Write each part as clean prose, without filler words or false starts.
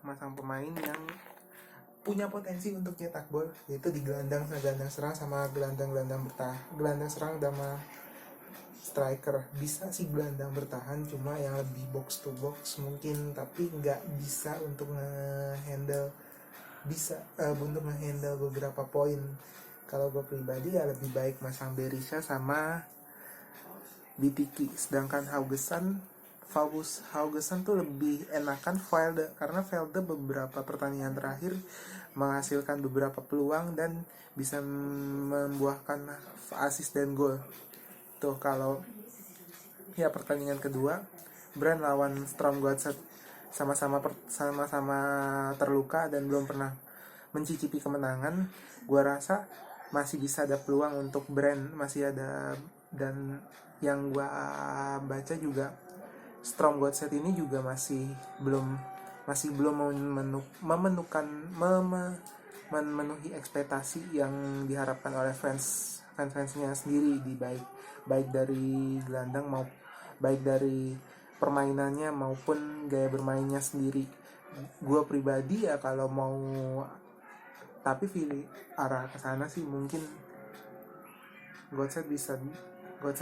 masang pemain yang punya potensi untuk cetak gol, yaitu di gelandang serang sama gelandang serang sama striker. Bisa sih gelandang bertahan, cuma yang lebih box to box mungkin, tapi nggak bisa untuk nge-handle beberapa poin. Kalau gue pribadi ya lebih baik masang Berisha sama Bitiki, sedangkan Haugesson tuh lebih enakan Velde, karena Velde beberapa pertandingan terakhir menghasilkan beberapa peluang dan bisa membuahkan assist dan gol. Tuh kalau ya pertandingan kedua Brand lawan Sturm Gotset sama-sama terluka dan belum pernah mencicipi kemenangan. Gua rasa masih bisa ada peluang untuk Brand, masih ada. Dan yang gua baca juga Sturm Gotset ini juga masih belum memenuhi ekspektasi yang diharapkan oleh fansnya sendiri, baik dari gelandang baik dari permainannya maupun gaya bermainnya sendiri. Gue pribadi ya kalau mau tapi pilih arah ke sana sih, mungkin Gotset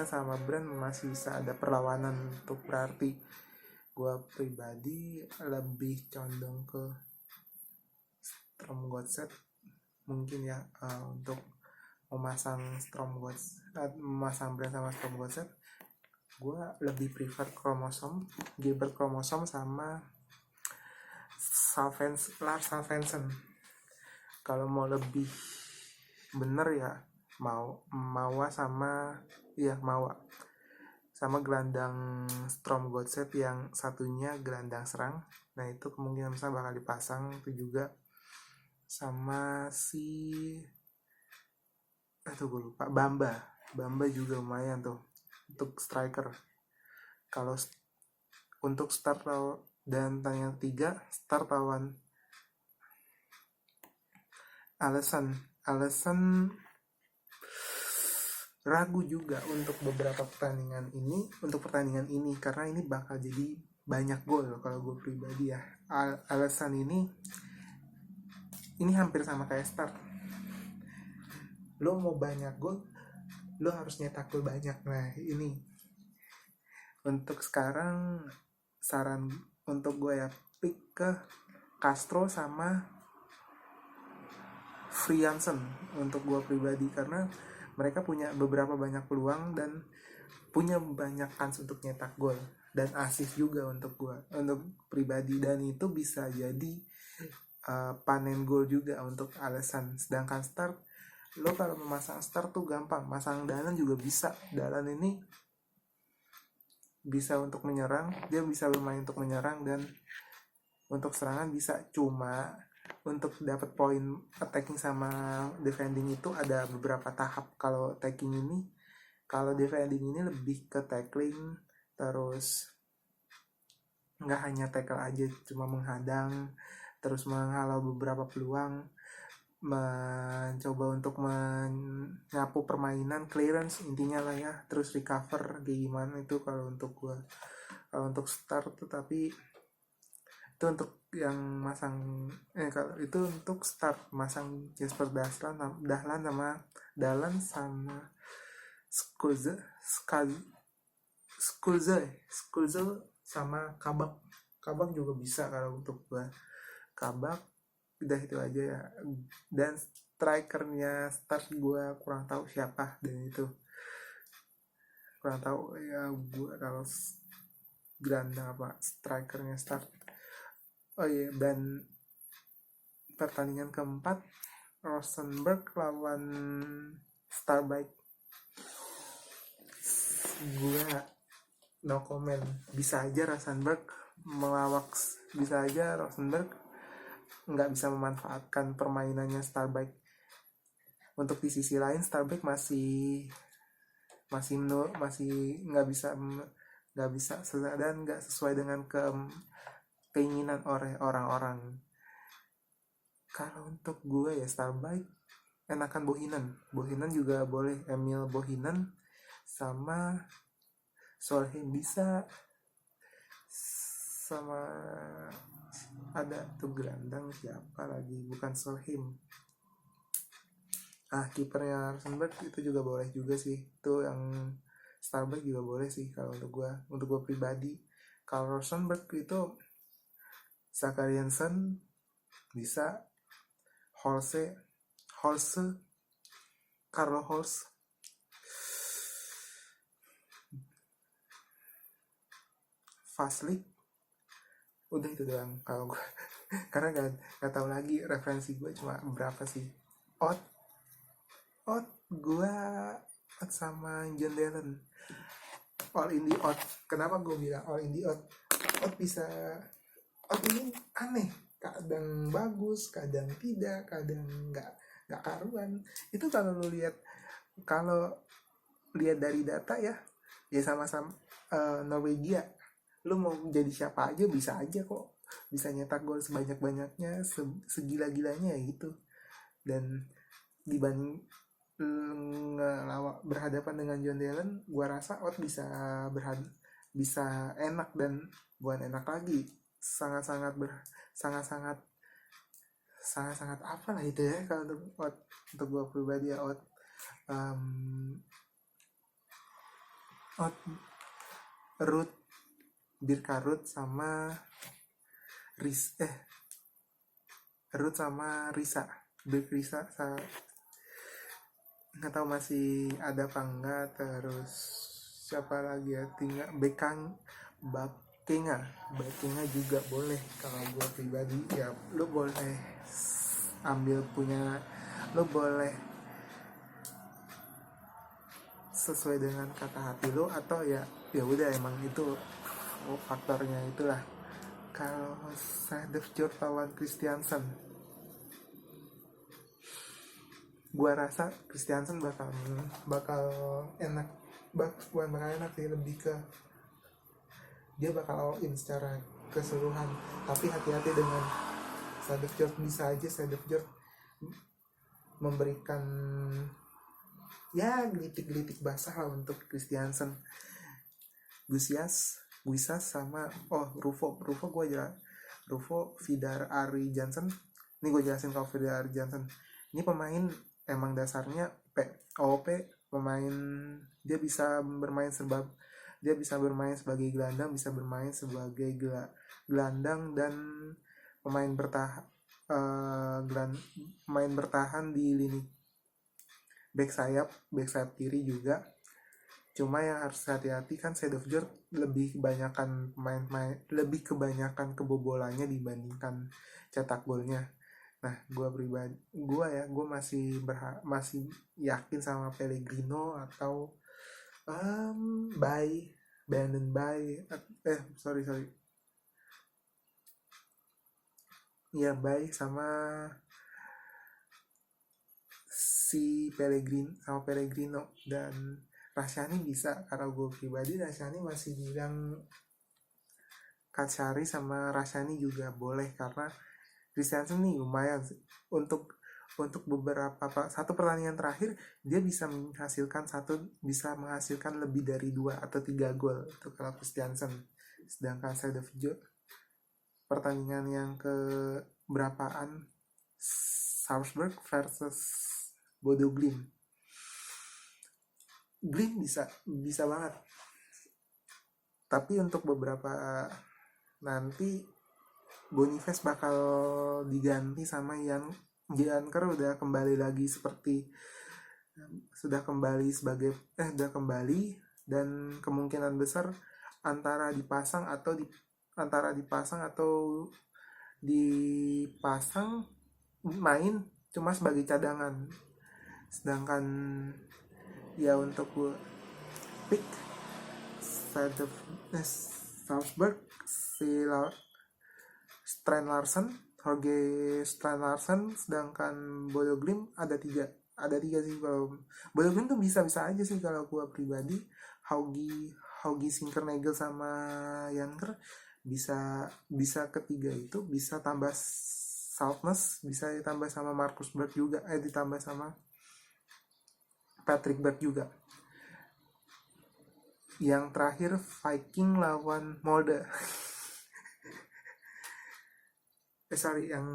sama Brand masih bisa ada perlawanan. Untuk berarti gue pribadi lebih condong ke Sturm Gotset mungkin ya, untuk memasang Brand sama Sturm Gotset. Gue lebih prefer Gilbert Kromosom sama Lars Salvensen. Kalau mau lebih bener ya Mawa sama gelandang Sturm Gotset, yang satunya gelandang serang. Nah itu kemungkinan besar bakal dipasang. Itu juga sama gue lupa, Bamba juga lumayan tuh untuk striker. Kalau untuk start dan tanya 3 start lawan Alisson ragu juga untuk pertandingan ini karena ini bakal jadi banyak gol. Kalau gue pribadi ya, Alisson ini hampir sama kayak start. Lo mau banyak gol, lo harus nyetak gol banyak. Nah ini untuk sekarang saran untuk gue ya, pick ke Castro sama Friansen untuk gue pribadi, karena mereka punya beberapa banyak peluang dan punya banyak kans untuk nyetak gol dan assist juga untuk gue, untuk pribadi. Dan itu bisa jadi panen gol juga untuk Alisson. Sedangkan start, lo kalau memasang start tuh gampang, masang Dalan juga bisa. Dalan ini bisa untuk menyerang, dia bisa bermain untuk menyerang dan untuk serangan bisa. Cuma untuk dapat poin attacking sama defending itu ada beberapa tahap. Kalau defending ini lebih ke tackling, terus nggak hanya tackle aja, cuma menghadang, terus menghalau beberapa peluang, mencoba untuk menyapu permainan, clearance intinya lah ya, terus recover kayak gimana. Itu kalau untuk gue, kalau untuk start. Tapi itu untuk yang masang kalau itu untuk start masang Jesper Dahlan sama Skulze sama Kabak juga bisa. Kalau untuk gue Kabak udah itu aja ya. Dan strikernya start gue kurang tahu siapa, dan itu kurang tahu ya gue kalau gelandang apa strikernya start. Oh iya, dan pertandingan keempat Rosenborg lawan Starbike. Gue no comment. Bisa aja Rosenborg nggak bisa memanfaatkan permainannya Starbike. Untuk di sisi lain Starbike masih nggak bisa dan nggak sesuai dengan keinginan orang-orang. Kalau untuk gue ya Starbike enakan Bohinen juga boleh, Emil Bohinen sama Solheim bisa, sama ada tuh gelandang siapa lagi, bukan Solheim. Kipernya Rosenberg itu juga boleh juga sih, itu yang Starbuck juga boleh sih kalau untuk gue pribadi. Kalau Rosenberg itu Zakariansen bisa, Holse, Carlo Holse, Faslik, udah itu doang kalau gue. Karena gak tahu lagi, referensi gue cuma berapa sih. Ot gue sama John Dellen, all in the Ot. Kenapa gue bilang all in the Ot? Ot ini aneh, kadang bagus, kadang tidak, kadang nggak karuan. Itu kalau lihat dari data ya sama-sama Norwegia. Lu mau jadi siapa aja bisa aja kok, bisa nyetak gol sebanyak-banyaknya, segila-gilanya gitu. Dan dibanding berhadapan dengan John Dellen, gua rasa Ot bisa enak, dan bukan enak lagi, sangat-sangat apa lah itu ya kalau untuk gue pribadi ya. Ruth, Birka Ruth sama Ruth sama Risa, Risa nggak tahu masih ada apa enggak. Terus siapa lagi ya, tinggal Bakenga juga boleh. Kalau gue pribadi ya lu boleh lu boleh sesuai dengan kata hati lu, atau ya udah emang itu faktornya itulah. Kalau Sandefjord lawan Christiansen, gua rasa Christiansen bakal enak, bukan bakal enak sih, lebih ke dia bakal all in secara keseluruhan. Tapi hati-hati dengan Sandefjord, bisa aja Sandefjord memberikan ya gelitik-gelitik basah lah untuk Christiansen. Guisas sama Rufo Vidar Ari Jansen. Ini gue jelasin. Kalau Vidar Ari Jansen ini pemain emang dasarnya OP, pemain dia bisa bermain sebagai gelandang, bisa bermain sebagai gelandang dan pemain bertahan di lini back sayap kiri juga. Cuma yang harus hati-hati kan Sandefjord lebih kebanyakan kebobolannya dibandingkan cetak golnya. Nah, gue masih yakin sama Pellegrino atau Brandon Bay. Bay sama si Pellegrino dan Rasyani bisa. Karena gue pribadi Rasyani masih bilang Katsari sama Rasyani juga boleh, karena Christiansen nih lumayan untuk beberapa satu pertandingan terakhir dia bisa menghasilkan lebih dari 2 atau 3 gol itu kalau Christiansen. Sedangkan Sandefjord pertandingan yang ke berapaan, Salzburg versus Bodo Glimt bisa banget. Tapi untuk beberapa nanti Boniface bakal diganti sama Janker, udah kembali dan kemungkinan besar antara dipasang main cuma sebagai cadangan. Sedangkan ya untuk gue pick Salzburg Jorge Strand Larsen, sedangkan Bodo Glimt ada tiga sih. Kalau Bodo Glimt tuh bisa aja sih kalau gue pribadi. Haugi Sinkernagel sama Janker bisa ketiga itu, bisa tambah Saltness, bisa ditambah sama Markus Berg juga, ditambah sama Patrick Berg juga. Yang terakhir Viking lawan Molde. yang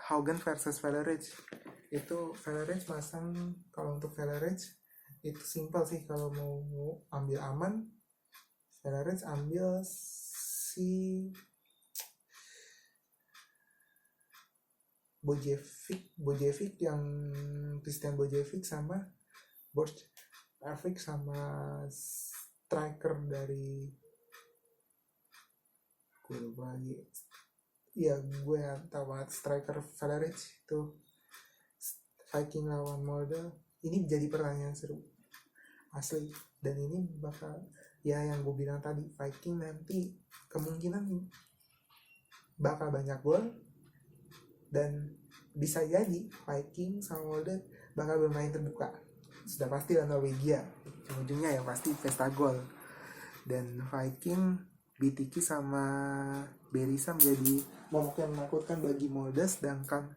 Haugen versus Valerage. Itu Valerage masang, kalau untuk Valerage itu simple sih, kalau mau ambil aman Valerage ambil si Bojevic yang Christian Bojevic sama Borchgrevink sama striker dari gue lupa lagi. Iya, gue tahu banget striker Valerage itu. Viking lawan Molde, ini jadi pertanyaan seru asli, dan ini bakal ya yang gue bilang tadi, Viking nanti kemungkinan bakal banyak gol, dan bisa jadi Viking sama Molde bakal bermain terbuka. Sudah pasti lah Norwegia, ujungnya ya pasti pesta gol, dan Viking Bitiki sama Berisa menjadi momok yang menakutkan bagi Molde. Sedangkan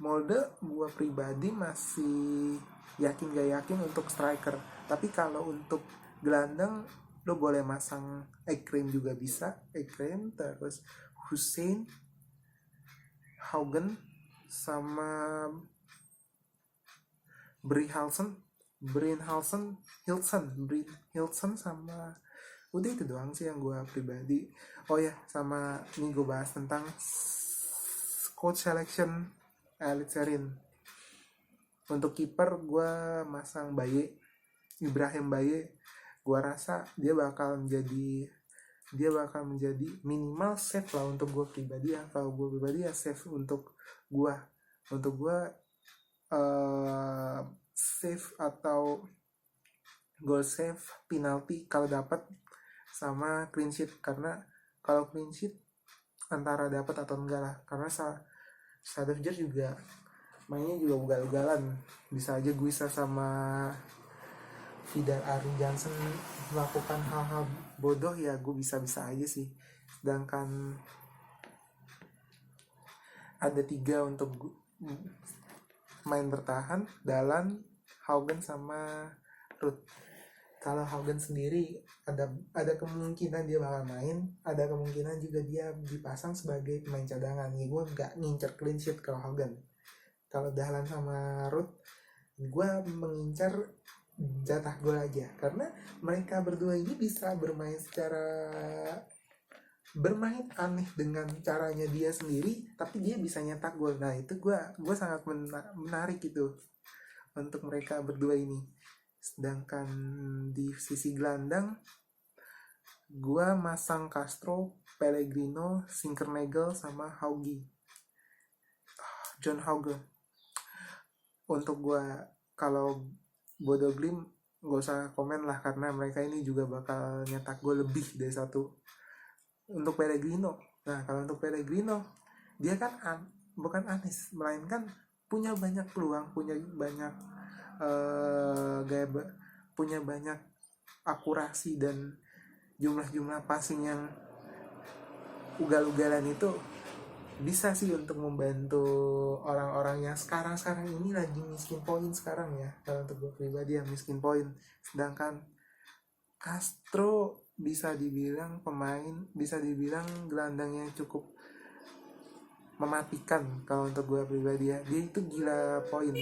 Molde gue pribadi masih yakin gak yakin untuk striker, tapi kalau untuk gelandang lo boleh masang Ekrem juga bisa, Ekrem, terus Hussein, Haugen sama Hilson sama udah itu doang sih yang gue pribadi. Oh ya, sama ini gue bahas tentang coach selection Elite Serin. Untuk kiper gue masang Ibrahim Baye. Gue rasa dia bakal menjadi minimal save lah untuk gue pribadi ya. Kalau gue pribadi ya save untuk gue save atau goal save, penalti kalau dapat, sama clean sheet. Karena kalau clean sheet antara dapat atau enggak lah, karena Sadovjer juga mainnya juga ugal-ugalan, bisa aja Guisa sama Vidar Arin Jansen melakukan hal-hal bodoh, ya gue bisa-bisa aja sih. Sedangkan ada 3 untuk main bertahan, Dalan, Haugen sama Ruth. Kalau Haugen sendiri ada kemungkinan dia bakal main, ada kemungkinan juga dia dipasang sebagai pemain cadangan. Ya gue nggak ngincer clean sheet kalau Haugen. Kalau Dahlan sama Ruth, gue mengincar jatah gol aja, karena mereka berdua ini bisa bermain aneh dengan caranya dia sendiri, tapi dia bisa nyetak gol. Nah itu gue sangat menarik gitu untuk mereka berdua ini. Sedangkan di sisi gelandang gue masang Castro, Pellegrino, Sinkernagel sama John Hauge. Untuk gue, kalau Bodo Glimt gak usah komen lah, karena mereka ini juga bakal nyetak gol lebih dari 1. Untuk Pellegrino, nah kalau untuk Pellegrino, dia kan bukan anis, melainkan punya banyak peluang, punya banyak punya banyak akurasi dan jumlah passing yang ugal-ugalan. Itu bisa sih untuk membantu orang-orang yang sekarang ini lagi miskin poin sekarang ya. Kalau untuk gue pribadi yang miskin poin. Sedangkan Castro bisa dibilang gelandang yang cukup mematikan kalau untuk gue pribadi ya. Dia itu gila poin,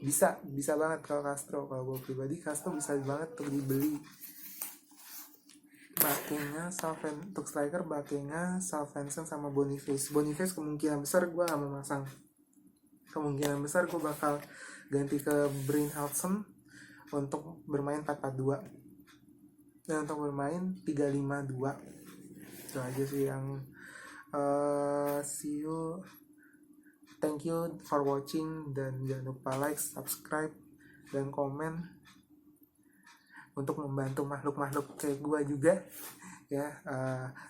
bisa banget kalau Castro. Kalau gue pribadi Castro bisa banget untuk dibeli. Backingnya untuk striker, backingnya Salvensen sama Boniface kemungkinan besar gue gak mau masang. Kemungkinan besar gue bakal ganti ke Brynildsen untuk bermain 4-4-2 dan untuk bermain 3-5-2. Itu aja sih yang see you, thank you for watching, dan jangan lupa like, subscribe, dan komen untuk membantu makhluk-makhluk kayak gue juga ya.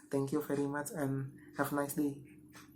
Thank you very much and have a nice day.